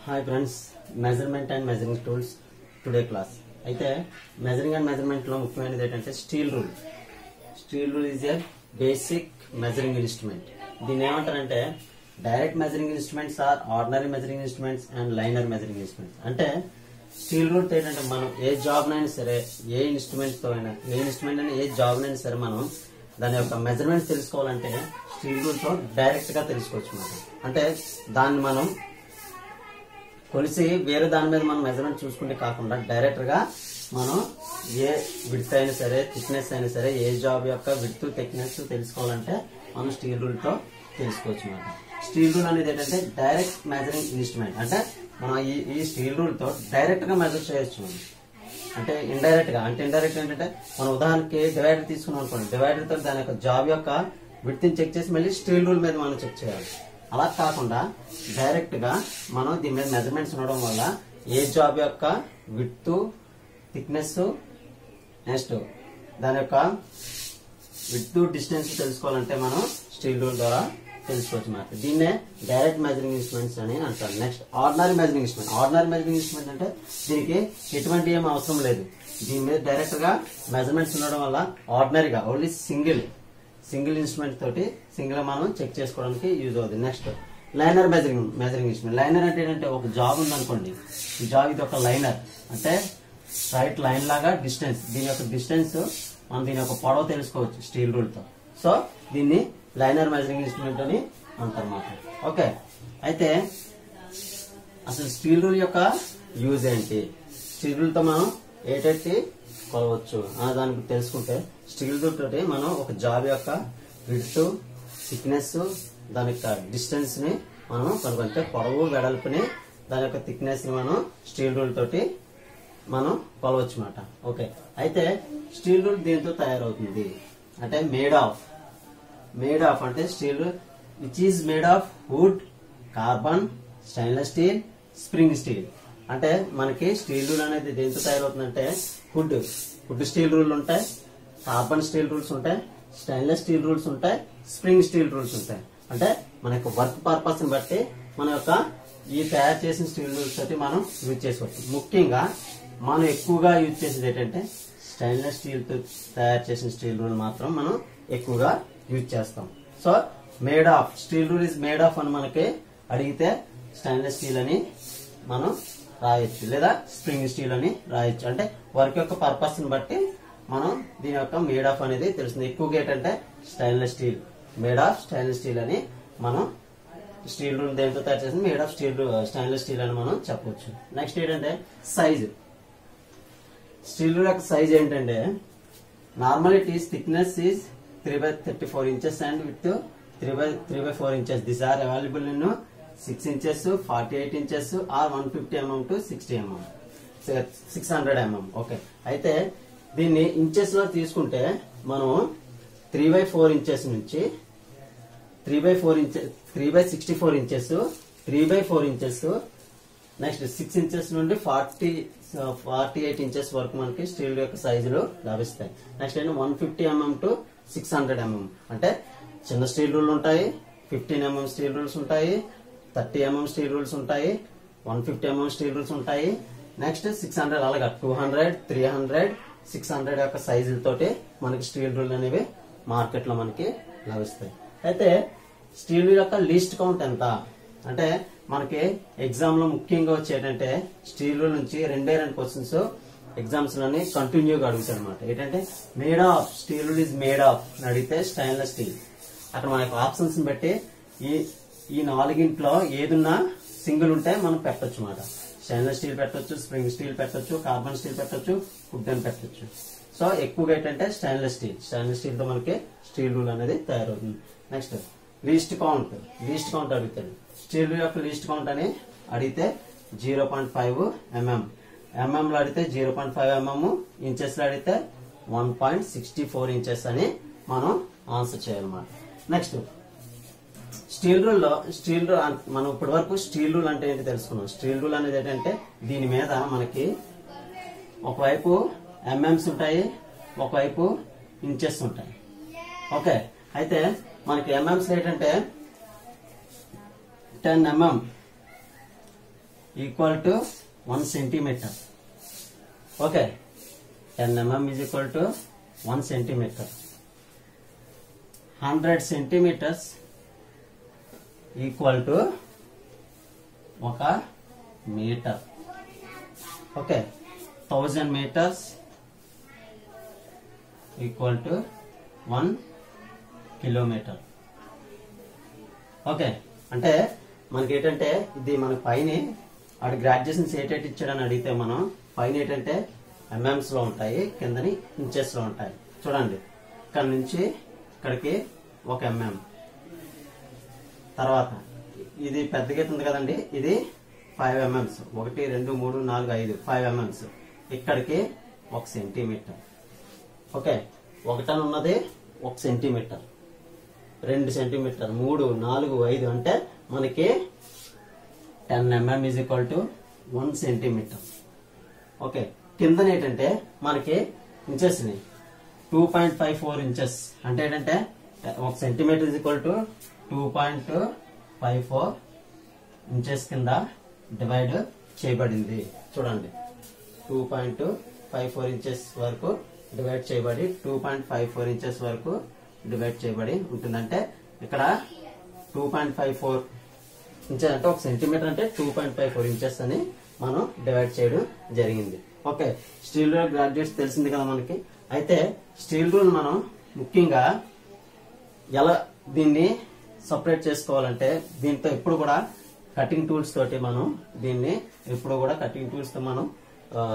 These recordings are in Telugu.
Hi friends, measurement and measuring tools today class. అయితే మెజరింగ్ అండ్ మెజర్మెంట్ లో ముఖ్యమైనది ఏంటంటే steel rule. Steel rule is a basic measuring instrument. దీన్ని ఏమంటారంటే direct measuring instruments or ordinary measuring instruments and liner measuring instruments. అంటే స్టీల్ రూల్ ఏంటంటే మనం ఏ జాబ్ నైనా సరే, ఏ ఇన్స్ట్రుమెంట్ అయినా ఏ జాబ్ నైనా సరే మనం దాని యొక్క మెజర్మెంట్స్ తెలుసుకోవాలంటే స్టీల్ రూల్ తో డైరెక్ట్ గా తెలుసుకోవచ్చు అన్నమాట. అంటే దాన్ని మనం కొలిసి వేరే దాని మీద మనం మెజర్మెంట్ చూసుకుంటే కాకుండా డైరెక్ట్ గా మనం ఏ విడ్త్ అయినా సరే, థిక్నెస్ అయినా సరే, ఏ జాబ్ యొక్క విడ్త్ థిక్నెస్ తెలుసుకోవాలంటే మనం స్టీల్ రూల్ తో తెలుసుకోవచ్చు అన్నమాట. స్టీల్ రూల్ అనేది ఏంటంటే డైరెక్ట్ మెజరింగ్ ఇన్స్ట్రుమెంట్. అంటే మనం ఈ స్టీల్ రూల్ తో డైరెక్ట్ గా మెజర్ చేయొచ్చు. అంటే ఇండైరెక్ట్ గా ఏంటంటే మనం ఉదాహరణకి డివైడర్ తీసుకున్నాం అనుకోండి, డివైడర్ తో దాని యొక్క జాబ్ యొక్క విడ్త్ ని చెక్ చేసి మళ్ళీ స్టీల్ రూల్ మీద మనం చెక్ చేయాలి. అలా కాకుండా డైరెక్ట్ గా మనం దీని మీద మెజర్మెంట్స్ ఉండడం వల్ల ఏ జాబ్ యొక్క విడ్త్, థిక్నెస్, నెక్స్ట్ దాని యొక్క విడ్త్, డిస్టెన్స్ తెలుసుకోవాలంటే మనం స్టీల్ రూల్ ద్వారా తెలుసుకోవచ్చు అన్నమాట. దీన్నే డైరెక్ట్ మెజరింగ్ ఇన్స్ట్రుమెంట్స్ అని అంటారు. Next ordinary measuring instrument. Ordinary measuring instrument అంటే దీనికి ఎటువంటి ఏం అవసరం లేదు. దీని మీద డైరెక్ట్ గా మెజర్మెంట్స్ ఉండడం వల్ల ఆర్డినరీగా ఓన్లీ సింగిల్ ఇన్స్ట్రుమెంట్ తోటి సింగిల్ మనం చెక్ చేసుకోవడానికి యూజ్ అవుతుంది. Next liner measuring instrument. Liner అంటే ఏంటంటే ఒక జాబ్ ఉందనుకోండి, ఈ జాబ్ ఇది ఒక లైనర్ అంటే స్ట్రైట్ లైన్ లాగా డిస్టెన్స్, దీని యొక్క డిస్టెన్స్ మనం దీని యొక్క పొడవు తెలుసుకోవచ్చు స్టీల్ రూల్ తో. సో దీన్ని లైనర్ మెజరింగ్ ఇన్స్ట్రుమెంట్ అని అంటారన్నమాట. ఓకే, అయితే అసలు స్టీల్ రూల్ యొక్క యూజ్ ఏంటి, స్టీల్ రూల్ తో మనం ఏటెట్టి కొలవచ్చు దానికి తెలుసుకుంటే, స్టీల్ రూల్ తోటి మనం ఒక జాబ్ యొక్క విడ్త్, థిక్నెస్, దాని యొక్క డిస్టెన్స్ ని మనం కనుగొంటే పొడవు, వెడల్పుని, దాని యొక్క థిక్నెస్ ని మనం స్టీల్ రూల్ తోటి మనం కొలవచ్చు అన్నమాట. ఓకే, అయితే స్టీల్ రూల్ దీంతో తయారవుతుంది. అంటే మేడ్ ఆఫ్ అంటే steel which is made of would, carbon, stainless steel, spring steel. అంటే మనకి స్టీల్ రూల్ అనేది దేంతో తయారవుతుందంటే వుడ్ స్టీల్ రూల్ ఉంటాయి, కార్బన్ స్టీల్ రూల్స్ ఉంటాయి, స్టెయిన్లెస్ స్టీల్ రూల్స్ ఉంటాయి, స్ప్రింగ్ స్టీల్ రూల్స్ ఉంటాయి. అంటే మన యొక్క వర్క్ పర్పస్ ని బట్టి మన యొక్క ఈ తయారు చేసిన స్టీల్ రూల్స్ తోటి మనం యూజ్ చేసుకోవచ్చు. ముఖ్యంగా మనం ఎక్కువగా యూజ్ చేసేది ఏంటంటే స్టెయిన్లెస్ స్టీల్ తో తయారు చేసిన స్టీల్ రూల్ మాత్రం మనం ఎక్కువగా యూజ్ చేస్తాం. So made of steel rule is made of అని మనకి అడిగితే స్టెయిన్లెస్ స్టీల్ అని మనం రాయొచ్చు, లేదా స్ప్రింగ్ స్టీల్ అని రాయొచ్చు. అంటే వర్క్ యొక్క పర్పస్ ని బట్టి మనం దీని యొక్క మేడ్ ఆఫ్ అనేది తెలుస్తుంది. ఎక్కువగా ఏంటంటే stainless steel, made of stainless steel అని మనం స్టీల్ రూల్ దేంతో తయారు చేసింది మేడ్ ఆఫ్ స్టెయిన్లెస్ స్టీల్ అని మనం చెప్పవచ్చు. నెక్స్ట్ ఏంటంటే సైజ్. స్టీల్ రూల్ యొక్క సైజ్ ఏంటంటే normal it is thickness is 3/34 inches and width 3/4 inches. These are available in 6 inches, 48 inches or 150 mm to 60 mm, 600 mm. Okay, అయితే దీన్ని ఇంచెస్ లో తీసుకుంటే మనం 3/4 inches నుంచి 3/64 inches, 3/4 inches, నెక్స్ట్ 6 inches నుండి 48 inches వరకు మనకి స్టీల్ యొక్క సైజులు లభిస్తాయి. నెక్స్ట్ ఏంటి 150 mm టు 600 mm. అంటే చిన్న స్టీల్ రూల్ ఉంటాయి, 15 mm స్టీల్ రూల్స్ ఉంటాయి, 30 mm స్టీల్ రూల్స్ ఉంటాయి, 150 mm స్టీల్ రూల్స్ ఉంటాయి. నెక్స్ట్ 600, అలాగా 200, 300, 600 యొక్క సైజులతోటి మనకి స్టీల్ రూల్ అనేవి మార్కెట్ లో మనకి లభిస్తాయి. అయితే స్టీల్ రూల్ యొక్క లీస్ట్ కౌంట్ ఎంత అంటే మనకి ఎగ్జామ్ లో ముఖ్యంగా వచ్చేటంటే స్టీల్ రూల్ నుంచి 2 క్వశ్చన్స్ ఎగ్జామ్స్ లోని కంటిన్యూగా అడుగుతారు అనమాట. ఏంటంటే made of steel rule is made of అని అడిగితే స్టెయిన్లెస్ స్టీల్. అక్కడ మన యొక్క ఆప్షన్స్ ని బట్టి ఈ 4గింట్లో ఏదున్నా సింగిల్ ఉంటే మనం పెట్టొచ్చు అన్నమాట. స్టెయిన్లెస్ స్టీల్ పెట్టొచ్చు, స్ప్రింగ్ స్టీల్ పెట్టొచ్చు, కార్బన్ స్టీల్ పెట్టొచ్చు, వుడ్ అని పెట్టొచ్చు. సో ఎక్కువగా ఏంటంటే స్టెయిన్లెస్ స్టీల్ తో మనకి స్టీల్ రూల్ అనేది తయారవుతుంది. నెక్స్ట్ లీస్ట్ కౌంట్ అడుగుతాడు. స్టీల్ రూల్ యొక్క లీస్ట్ కౌంట్ అని అడిగితే 0.5 mm, mm లో అడిగితే 0.5 mm, ఇంచెస్ లో అడిగితే 1.64 inches అని మనం ఆన్సర్ చేయాలన్నమాట. నెక్స్ట్ స్టీల్ రూల్ మనం ఇప్పటి వరకు స్టీల్ రూల్ అంటే ఏంటి తెలుసుకున్నాం. స్టీల్ రూల్ అనేది ఏంటంటే దీని మీద మనకి ఒకవైపు ఎంఎంస్ ఉంటాయి, ఒకవైపు ఇంచెస్ ఉంటాయి. ఓకే, అయితే మనకి ఎంఎంస్ ఏంటంటే 10 mm equal to 1 centimetre. Okay, 10 mm is equal to 1 centimetre. 100 centimetres equal to 1 metre. Okay, 1000 metres equal to 1 kilometre. Okay, అంటే మనకి ఏంటంటే ఇది మన పైన ఆడు గ్రాడ్యుయేషన్స్ ఏటేటి ఇచ్చాడని అడిగితే మనం పైన ఏంటంటే ఎంఎంస్ లో ఉంటాయి, కిందని ఇంచెస్ లో ఉంటాయి. చూడండి, ఇక్కడ నుంచి ఇక్కడికి 1 mm. తర్వాత ఇది పెద్ద గీత ఉంది కదండి, ఇది 5 mm. 1 2 3 4 5 5 mm. ఇక్కడికి 1 సెంటీమీటర్. ఓకే, 1 అని ఉన్నది 1 సెంటీమీటర్, 2 సెంటీమీటర్, 3 4 5 అంటే మనకి 10 mm is equal to 1 centimetre. Okay, కింద ఏంటంటే మనకి ఇంచెస్ 2.54 ఇంచెస్. అంటే ఏంటంటే 1 centimetre is equal to 2.54 inches కింద డివైడ్ చేయబడింది. చూడండి, 2.54 ఇంచెస్ వరకు డివైడ్ చేయబడి 2.54 ఇంచెస్ వరకు డివైడ్ చేయబడి ఉంటుందంటే ఇక్కడ 2.54 ఇంచెస్ అంటే 1 సెంటీమీటర్ అంటే 2.54 ఇంచెస్ అని మనం డివైడ్ చేయడం జరిగింది. ఓకే, స్టీల్ రూల్ గ్రాడ్యుయేట్స్ తెలిసింది కదా మనకి. అయితే స్టీల్ రూల్ మనం ముఖ్యంగా ఎలా దీన్ని సపరేట్ చేసుకోవాలంటే దీంతో ఎప్పుడు కూడా కటింగ్ టూల్స్ తోటి మనం దీన్ని ఎప్పుడు కూడా కటింగ్ టూల్స్ తో మనం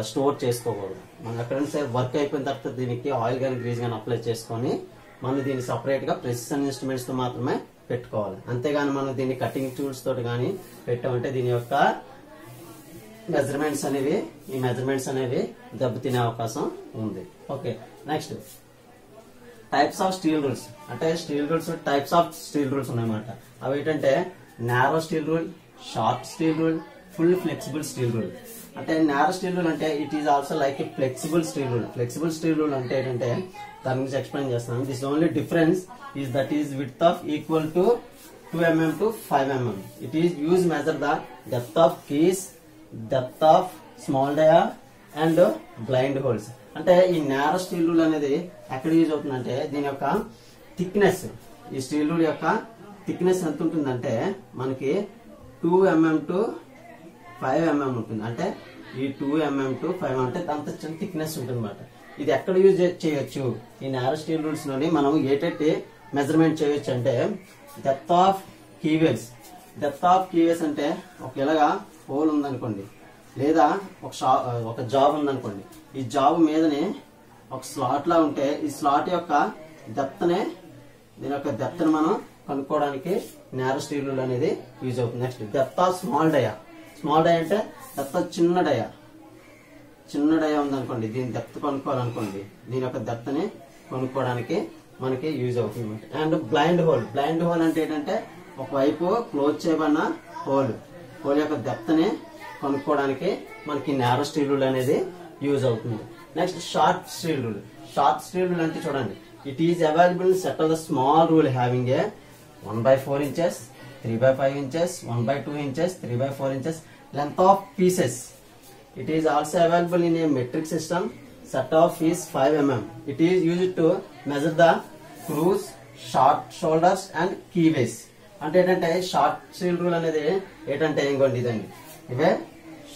స్టోర్ చేసుకోకూడదు. మనం ఎక్కడైనా సరే వర్క్ అయిపోయిన తర్వాత దీనికి ఆయిల్ కానీ గ్రీజ్ కానీ అప్లై చేసుకొని మనం దీన్ని సపరేట్ గా ప్రెసిషన్ ఇన్స్ట్రుమెంట్స్ తో మాత్రమే పెట్టుకోవాలి. అంతేగాని మనం దీన్ని కటింగ్ టూల్స్ తోటి కానీ పెట్టామంటే దీని యొక్క మెజర్మెంట్స్ అనేవి దెబ్బతినే అవకాశం ఉంది. Okay, next types of steel rules. అంటే steel rules types of steel rules ఉన్నాయన్నమాట. అవి ఏంటంటే narrow steel rule, short steel rule, full flexible steel rule. అంటే నారో స్టీల్ రూల్ అంటే it is also like a flexible steel rule. Flexible steel rule అంటే ఏంటంటే దాని గురించి ఎక్స్ప్లెయిన్ చేస్తాను. This only difference is that is width of equal to 2 mm to 5 mm. It is use measure the depth of keys, depth of small dia and blind holes. అంటే ఈ నారో స్టీల్ రూల్ అనేది ఎక్కడ యూజ్ అవుతుందంటే దీని యొక్క థిక్నెస్, ఈ స్టీల్ రూల్ యొక్క థిక్నెస్ ఎంత ఉంటుందంటే మనకి 2 mm to 5 mm ఉంటుంది. అంటే ఈ 2 mm to 5 mm అంటే అంత చిన్న థిక్నెస్ ఉంటుంది అన్నమాట. ఇది ఎక్కడ యూజ్ చేయొచ్చు? ఈ నారో స్టీల్ రూల్స్ లోని మనం ఏటైతే మెజర్మెంట్ చేయొచ్చు అంటే డెప్త్ ఆఫ్ కీవేస్. డెప్త్ ఆఫ్ కీవేస్ అంటే ఒక ఇలాగా హోల్ ఉందనుకోండి, లేదా ఒక జాబ్ ఉందనుకోండి, ఈ జాబ్ మీదనే ఒక స్లాట్ లా ఉంటే ఈ స్లాట్ యొక్క దీని యొక్క డెప్త్ మనం కనుక్కోవడానికి నారో స్టీల్ రూల్ అనేది యూజ్ అవుతుంది. Next depth of small dia. Small dia అంటే డెప్త్ ఆఫ్ చిన్న డయా ఉందనుకోండి, దీని డెప్త్ కనుక్కోవాలనుకోండి, దీని యొక్క డెప్త్ ని కనుక్కోవడానికి మనకి యూజ్ అవుతుంది. And blind whole. Blind whole అంటే ఏంటంటే ఒకవైపు క్లోజ్ చేయబడిన హోల్ యొక్క డెప్త్ ని కనుక్కోవడానికి మనకి నారో స్టీల్ రూల్ అనేది యూజ్ అవుతుంది. Next short steel rule. Short steel rule అంటే చూడండి, it is available set of the small rule having a 1/4 inches, 3/5 inches, 1/2 inches, 3/4 inches length of pieces. It is also available in a metric system. Set of is 5 mm. It is used to measure the screws, short shoulders and keyways. అంటే ఏంటంటే షార్ట్ స్టీల్ రూల్ అనేది ఏంటంటే ఇంకోండి ఇదండి, ఇవే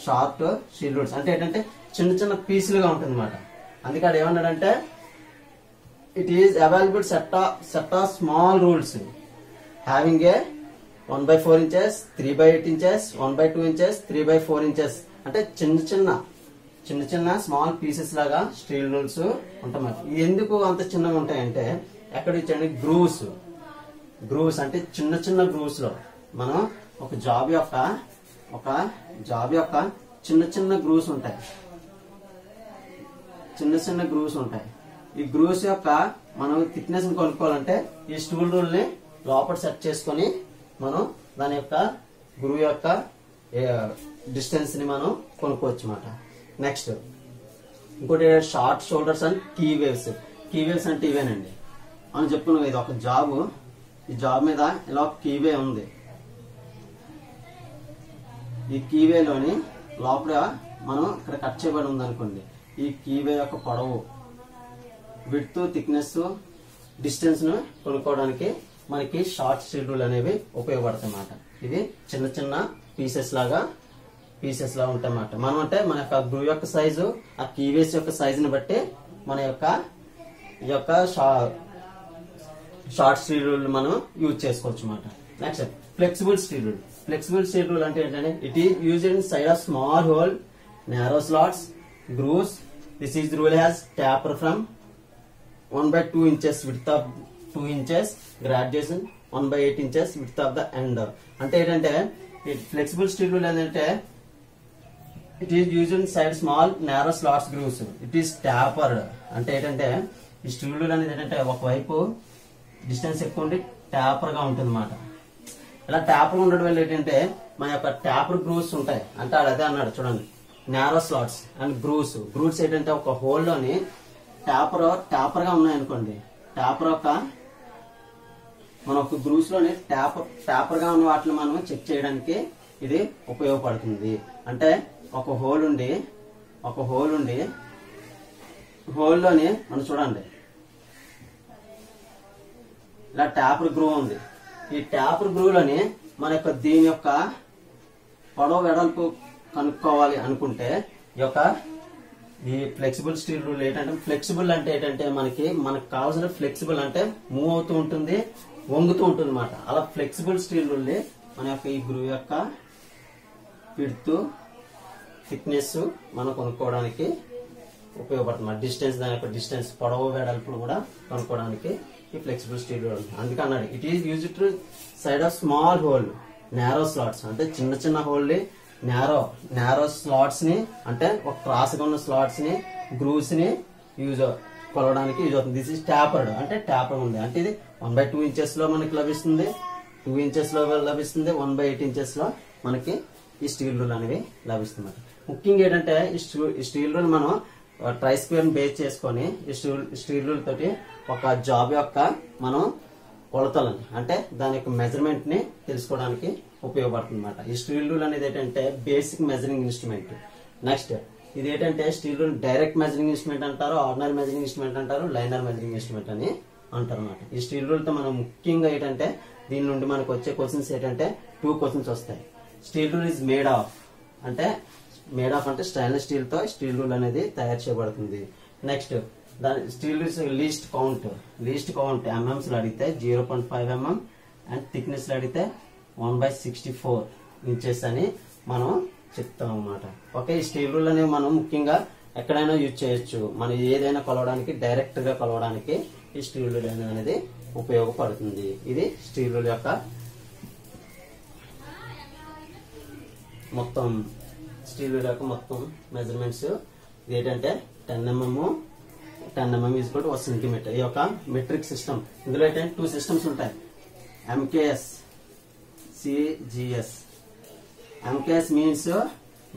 షార్ట్ స్టీల్ రూల్స్. అంటే ఏంటంటే చిన్న చిన్న పీసులుగా ఉంటుంది అనమాట. అందుకే అది ఏమన్నాడంటే it is available set of small rules having a 1/4 inches, 3/8 inches, 1/2 inches, 3/4 inches. అంటే చిన్న చిన్న స్మాల్ పీసెస్ లాగా స్టీల్ రూల్స్ ఉంటాయి. ఎందుకు అంత చిన్నగా ఉంటాయంటే ఎక్కడ ఇచ్చండి గ్రూవ్స్ అంటే చిన్న గ్రూవ్స్ లో మనం ఒక జాబ్ యొక్క చిన్న గ్రూవ్స్ ఉంటాయి. ఈ గ్రూవ్స్ యొక్క మనం థిక్నెస్ ని కొనుక్కోవాలంటే ఈ స్టీల్ రూల్ ని లోపల సెట్ చేసుకొని మనం దాని యొక్క గ్రూవ్ యొక్క డిస్టెన్స్ ని మనం కొనుక్కోవచ్చు అన్నమాట. నెక్స్ట్ ఇంకోటి short shoulders and key waves అంటే ఇవేనండి. మనం చెప్పుకున్నాం ఇది ఒక జాబ్, ఈ జాబ్ మీద ఇలా ఒక కీవే ఉంది. ఈ కీవేలోని లోపల మనం ఇక్కడ కట్ చేయబడి ఉంది అనుకోండి, ఈ కీవే యొక్క పొడవు, విడ్త్, థిక్నెస్, డిస్టెన్స్ ను కొనుక్కోవడానికి మనకి షార్ట్ స్టీల్ రూల్ అనేవి ఉపయోగపడతాయి అన్నమాట. ఇది చిన్న చిన్న పీసెస్ లాగా ఉంటాయి అన్నమాట. మనం అంటే మన యొక్క గ్రూ యొక్క సైజు, ఆ కీవేస్ యొక్క సైజుని బట్టి మన యొక్క ఈ యొక్క షార్ట్ స్టీల్ రూల్ మనం యూజ్ చేసుకోవచ్చు అన్నమాట. Next flexible steel rule. Flexible steel rule అంటే ఏంటంటే it is used in side of small whole, narrow slots, grooves. This is rule has taper from 1/2 inches width of 2 inches, graduation 1/8 inches width of the end. అంటే ఏంటంటే ఫ్లెక్సిబుల్ స్టీల్ రూల్ ఏంటంటే it is used in side small narrow slots grooves. It is tapered. అంటే ఏంటంటే ఈ స్టీల్ రూల్ అనేది ఏంటంటే ఒకవైపు డిస్టెన్స్ ఎక్కువ ఉండి టాపర్ గా ఉంటుంది అన్నమాట. ఇలా టాపర్ ఉండడం వల్ల ఏంటంటే మన యొక్క టాపర్ గ్రూవ్స్ ఉంటాయి. అంటే అదే అన్నాడు చూడండి, నారో స్లాట్స్ అండ్ గ్రూవ్స్ ఏంటంటే ఒక హోల్ లోని టాపర్ గా ఉన్నాయనుకోండి, టాపర్ ఒక మన ఒక గ్రూవ్స్ లోని టాపర్ గా ఉన్న వాటిని మనం చెక్ చేయడానికి ఇది ఉపయోగపడుతుంది. అంటే ఒక హోల్ ఉండి హోల్ లోని మనం చూడండి ఇలా టాపర్ గ్రూవ్ ఉంది. ఈ టాపర్ గ్రూవ్ లోని మన యొక్క దీని యొక్క పొడవు వెడల్పు కనుక్కోవాలి అనుకుంటే ఈ ఫ్లెక్సిబుల్ స్టీల్ రూల్ ఏంటంటే, ఫ్లెక్సిబుల్ అంటే ఏంటంటే మనకు కావాల్సిన ఫ్లెక్సిబుల్ అంటే మూవ్ అవుతూ ఉంటుంది, వంగుతూ ఉంటుంది అన్నమాట. అలా ఫ్లెక్సిబుల్ స్టీల్ రూల్ మన యొక్క ఈ గ్రూవ్ యొక్క విడ్త్, థిక్నెస్ మనం కొనుక్కోవడానికి ఉపయోగపడుతుంది. డిస్టెన్స్, దాని యొక్క డిస్టెన్స్, పొడవు వెడల్పులు కూడా కనుక్కోవడానికి ఈ ఫ్లెక్సిబుల్ స్టీల్ రూల్. అందుకే అన్నాడు it is used to side of small whole, narrow slots. అంటే చిన్న హోల్ ని నారో స్లాట్స్ ని, అంటే ఒక క్రాస్ గా ఉన్న స్లాట్స్ ని, గ్రూవ్స్ ని కొలవడానికి యూజ్ అవుతుంది. This is tapered. అంటే టాపర్ ఉంది. అంటే ఇది 1/2 inches లో మనకి లభిస్తుంది, 2 inches లో లభిస్తుంది, 1/8 inches లో మనకి ఈ స్టీల్ రూల్ అనేవి లభిస్తుంది. ముఖ్యంగా ఏంటంటే ఈ స్టీల్ రూల్ మనం ట్రై స్క్వేర్ బేస్ చేసుకొని ఈ స్టీల్ రూల్ తోటి ఒక జాబ్ యొక్క మనం కొలతలను, అంటే దాని యొక్క మెజర్మెంట్ ని తెలుసుకోవడానికి ఉపయోగపడుతుంది అన్నమాట. ఈ స్టీల్ రూల్ అనేది ఏంటంటే బేసిక్ మెజరింగ్ ఇన్స్ట్రుమెంట్. నెక్స్ట్ ఇది ఏంటంటే steel rule direct measuring instrument అంటారు, ఆర్డినరీ మెజరింగ్ ఇన్స్ట్రుమెంట్ అంటారు, లైనర్ మెజరింగ్ ఇన్స్ట్రుమెంట్ అని అంటారు అన్నమాట. ఈ స్టీల్ రూల్ తో మనం ముఖ్యంగా ఏంటంటే దీని నుండి మనకు వచ్చే క్వశ్చన్స్ ఏంటంటే 2 క్వశ్చన్స్ వస్తాయి. Steel rule is made of అంటే స్టెయిన్లెస్ స్టీల్ తో స్టీల్ రూల్ అనేది తయారు చేయబడుతుంది. నెక్స్ట్ దాని స్టీల్ లీస్ట్ కౌంట్ ఎంఎంస్ లో అడిగితే 0.5 mm అండ్ థిక్నెస్ లో అడిగితే 1/64 inches అని మనం చెప్తాం అన్నమాట. ఓకే, ఈ స్టీల్ రూల్ అనేవి మనం ముఖ్యంగా ఎక్కడైనా యూజ్ చేయొచ్చు. మనం ఏదైనా కొలవడానికి, డైరెక్ట్ గా కొలవడానికి ఈ స్టీల్ రూల్ అనేది ఉపయోగపడుతుంది. ఇది స్టీల్ రూల్ యొక్క మొత్తం మెజర్మెంట్స్. ఇది ఏంటంటే 10 mm is equal to 1 centimeter. ఈ యొక్క మెట్రిక్ సిస్టమ్. ఇందులో ఏంటంటే 2 systems ఉంటాయి, MKS, CGS. MKS means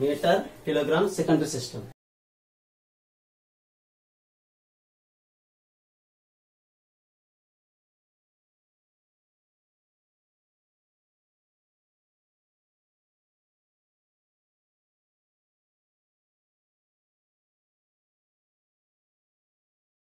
meter, kilogram, secondary system.